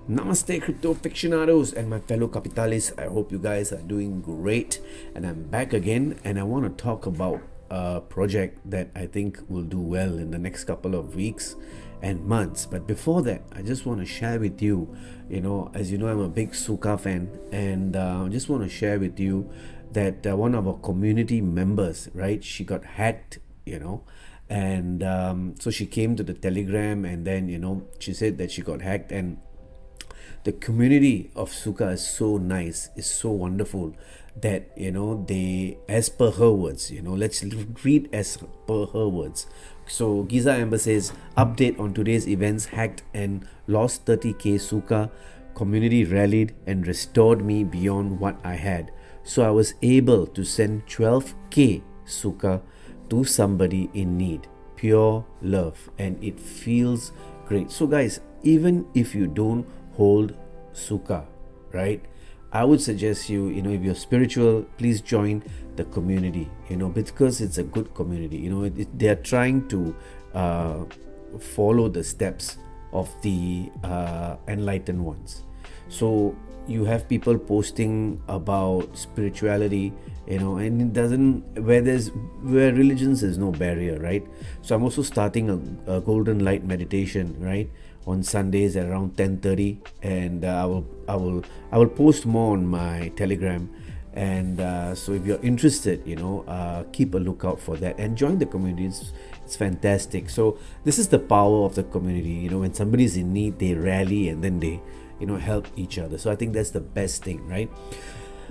Namaste, crypto aficionados and my fellow capitalists. I hope you guys are doing great. And I'm back again, and I want to talk about a project that I think will do well in the next couple of weeks and months. But before that, I just want to share with you, as you know, I'm a big Suka fan, and I just want to share with you that one of our community members, right, she got hacked, and so she came to the Telegram, and then, she said that she got hacked, and the community of Suka is so nice, is so wonderful that they, as per her words, let's read as per her words. So Giza Amber says, update on today's events: hacked and lost 30k Suka. Community rallied and restored me beyond what I had. So I was able to send 12k Suka to somebody in need. Pure love, and it feels great. So guys, even if you don't hold Suka, right, I would suggest you, if you're spiritual, please join the community, because it's a good community. They are trying to follow the steps of the enlightened ones. So you have people posting about spirituality, and it doesn't, where religions is no barrier, right? So I'm also starting a golden light meditation, right, on Sundays at around 10:30, and I will post more on my Telegram. And so if you're interested, keep a lookout for that and join the community. It's fantastic. So this is the power of the community. When somebody's in need, they rally and then they help each other. So I think that's the best thing, right?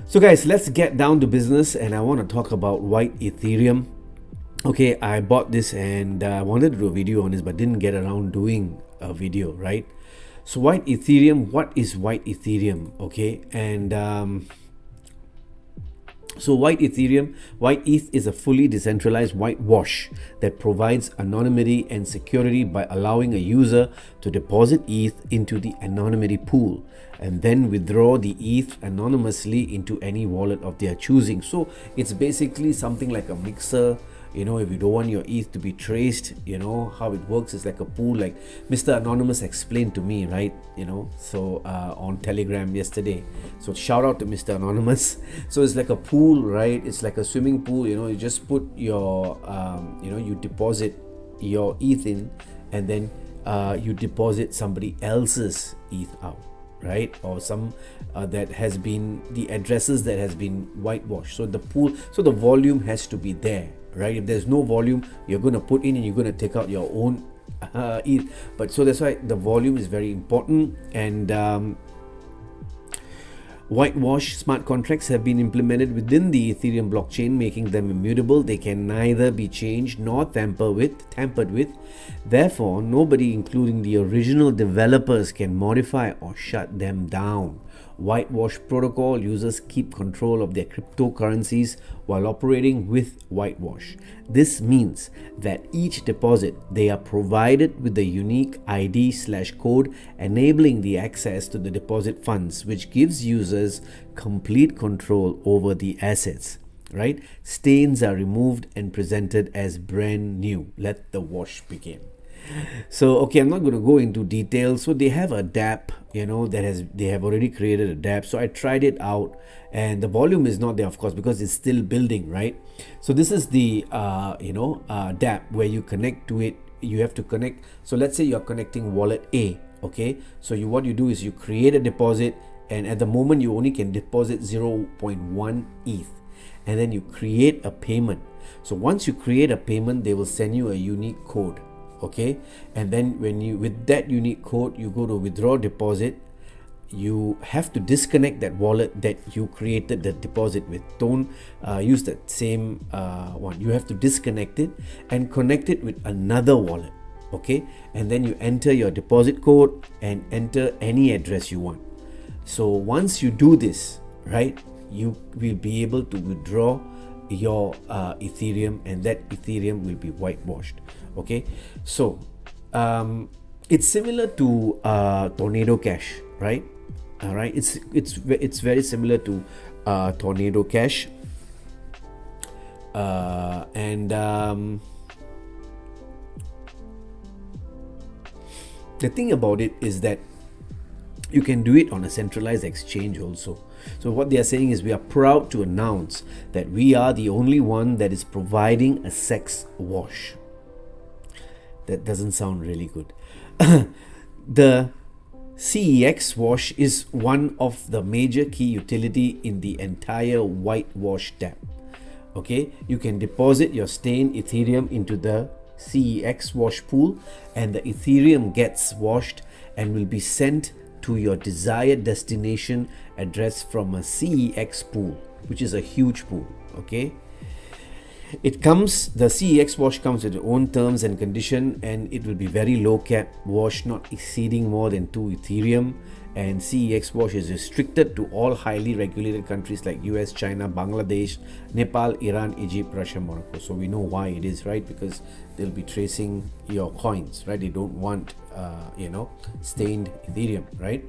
So guys, let's get down to business, and I want to talk about White Ethereum. Okay, I bought this and I wanted to do a video on this, but didn't get around doing a video, right? So White Ethereum, what is White Ethereum? Okay, and so White Ethereum, White ETH is a fully decentralized whitewash that provides anonymity and security by allowing a user to deposit ETH into the anonymity pool and then withdraw the ETH anonymously into any wallet of their choosing. So it's basically something like a mixer. If you don't want your ETH to be traced, how it works is like a pool, like Mr. Anonymous explained to me, right? So on Telegram yesterday. So shout out to Mr. Anonymous. So it's like a pool, right? It's like a swimming pool. You just put your, you deposit your ETH in, and then you deposit somebody else's ETH out, right? Or some that has been the addresses that has been whitewashed. So the pool, so the volume has to be there, right? If there's no volume, you're going to put in and you're going to take out your own ETH. But so that's why the volume is very important. And whitewash smart contracts have been implemented within the Ethereum blockchain, making them immutable. They can neither be changed nor tampered with. Therefore, nobody, including the original developers, can modify or shut them down. Whitewash protocol users keep control of their cryptocurrencies while operating with whitewash. This means that each deposit, they are provided with a unique ID/code enabling the access to the deposit funds, which gives users complete control over the assets, right? Stains are removed and presented as brand new. Let the wash begin. So okay, I'm not going to go into details. So they have a dApp, they have already created a dApp. So I tried it out, and the volume is not there, of course, because it's still building, right? So this is the dApp where you connect to it. You have to connect. So let's say you're connecting wallet A. Okay, so what you do is you create a deposit, and at the moment you only can deposit 0.1 ETH, and then you create a payment. So once you create a payment, they will send you a unique code. Okay, and then with that unique code, you go to withdraw deposit. You have to disconnect that wallet that you created the deposit with. Don't use that same one. You have to disconnect it and connect it with another wallet. Okay, and then you enter your deposit code and enter any address you want. So once you do this, right, you will be able to withdraw your Ethereum, and that Ethereum will be whitewashed. Okay, so it's similar to Tornado Cash, right? All right, it's very similar to Tornado Cash, and the thing about it is that you can do it on a centralized exchange also. So what they are saying is, we are proud to announce that we are the only one that is providing a sex wash. That doesn't sound really good. The CEX wash is one of the major key utility in the entire whitewash tab. Okay, you can deposit your stained Ethereum into the CEX wash pool, and the Ethereum gets washed and will be sent to your desired destination address from a CEX pool, which is a huge pool. Okay, the CEX wash comes with its own terms and condition, and it will be very low cap wash, not exceeding more than 2 Ethereum. And CEX wash is restricted to all highly regulated countries like US, China, Bangladesh, Nepal, Iran, Egypt, Russia, Morocco. So we know why it is, right? Because they'll be tracing your coins, right? They don't want stained Ethereum, right?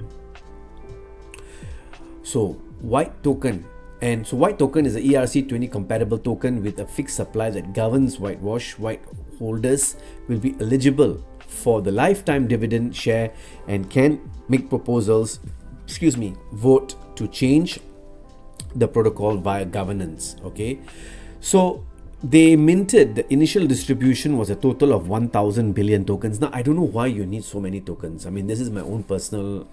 So white token is a ERC20 compatible token with a fixed supply that governs whitewash. White holders will be eligible for the lifetime dividend share and can make proposals, vote to change the protocol via governance. Okay, so they minted, the initial distribution was a total of 1,000 billion tokens. Now I don't know why you need so many tokens. I mean, this is my own personal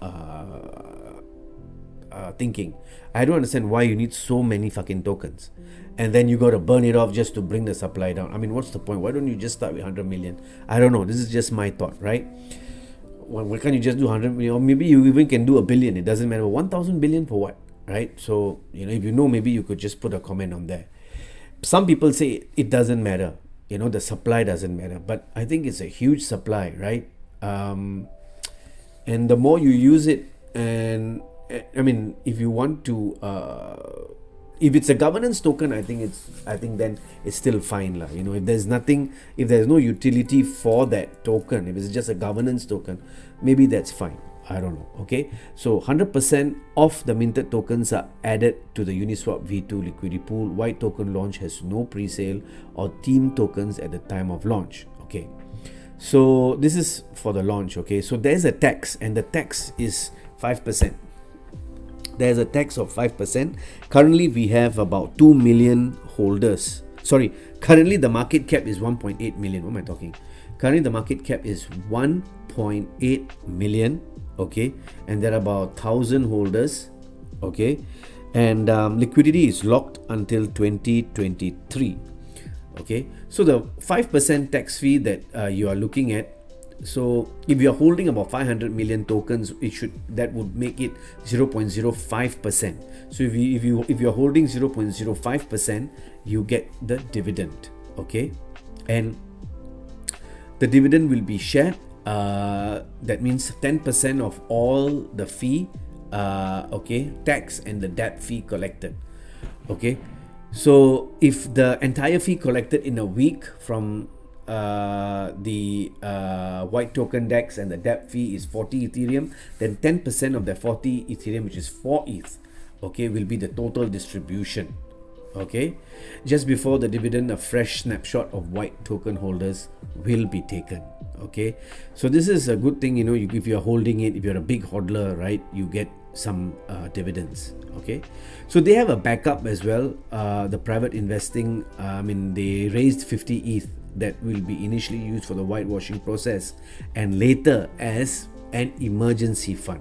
thinking. I don't understand why you need so many fucking tokens, and then you got to burn it off just to bring the supply down. I mean, what's the point? Why don't you just start with 100 million? I don't know. This is just my thought, right? Why can't you just do 100 million? Or maybe you even can do a billion. It doesn't matter. 1,000 billion for what, right? So, if you know, maybe you could just put a comment on there. Some people say it doesn't matter. The supply doesn't matter. But I think it's a huge supply, right? And the more you use it, and I mean, if you want to, if it's a governance token, I think then it's still fine, lah. If there's no utility for that token, if it's just a governance token, maybe that's fine. I don't know. Okay, so 100% of the minted tokens are added to the Uniswap V2 liquidity pool. White token launch has no pre-sale or team tokens at the time of launch. Okay, so this is for the launch. Okay, so there's a tax, and the tax is 5%. There's a tax of 5%. Currently, we have about 2 million holders. Currently the market cap is 1.8 million. What am I talking? Currently, the market cap is 1.8 million. Okay, and there are about 1,000 holders. Okay, and liquidity is locked until 2023. Okay, so the 5% tax fee that you are looking at. So if you're holding about 500 million tokens, that would make it 0.05%. So if you're holding 0.05%, you get the dividend. Okay, and the dividend will be shared. That means 10% of all the fee, tax and the debt fee collected. Okay, so if the entire fee collected in a week from the white token DEX and the debt fee is 40 Ethereum, then 10% of the 40 Ethereum, which is 4 ETH, okay, will be the total distribution. Okay, just before the dividend, a fresh snapshot of white token holders will be taken. Okay, so this is a good thing, if you're holding it, if you're a big hodler, right, you get some dividends. Okay, so they have a backup as well. The private investing, they raised 50 ETH that will be initially used for the whitewashing process and later as an emergency fund.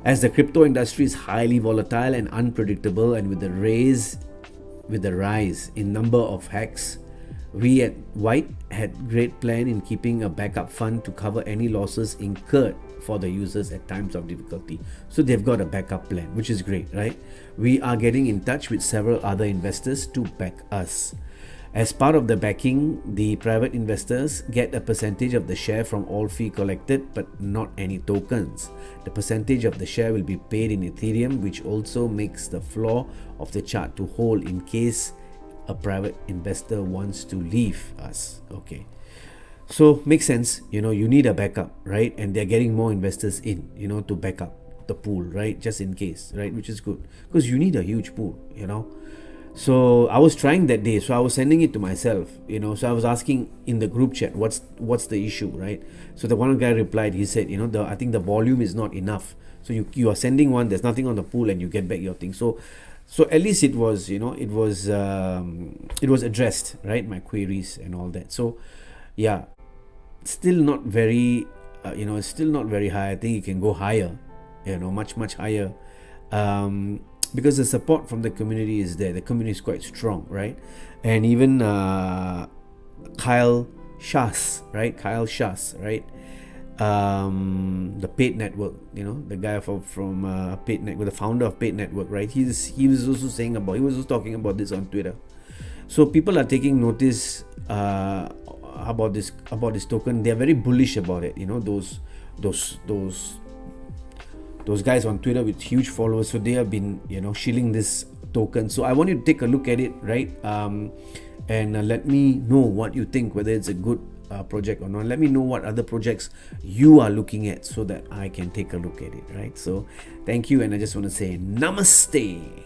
As the crypto industry is highly volatile and unpredictable, and with the rise in number of hacks, we at White had great plan in keeping a backup fund to cover any losses incurred for the users at times of difficulty. So they've got a backup plan, which is great, right? We are getting in touch with several other investors to back us. As part of the backing, the private investors get a percentage of the share from all fee collected, but not any tokens. The percentage of the share will be paid in Ethereum, which also makes the floor of the chart to hold in case a private investor wants to leave us. Okay, so makes sense. You need a backup, right? And they're getting more investors in, to back up the pool, right? Just in case, right? Which is good, because you need a huge pool, So I was trying that day, so I was sending it to myself, so I was asking in the group chat, what's the issue, right? So the one guy replied, he said, I think the volume is not enough. So you are sending one, there's nothing on the pool, and you get back your thing. So at least it was, it was addressed, right? My queries and all that. So yeah, still not very, it's still not very high. I think it can go higher, much higher, because the support from the community is there. The community is quite strong, right? And even Kyle Shas, right? The Paid Network, the guy from Paid Network, the founder of Paid Network, right? He was also talking about this on Twitter. So people are taking notice about this token. They are very bullish about it. Those guys on Twitter with huge followers. So they have been shilling this token. So I want you to take a look at it, right? And let me know what you think, whether it's a good project or not. Let me know what other projects you are looking at so that I can take a look at it, right? So thank you, and I just want to say namaste.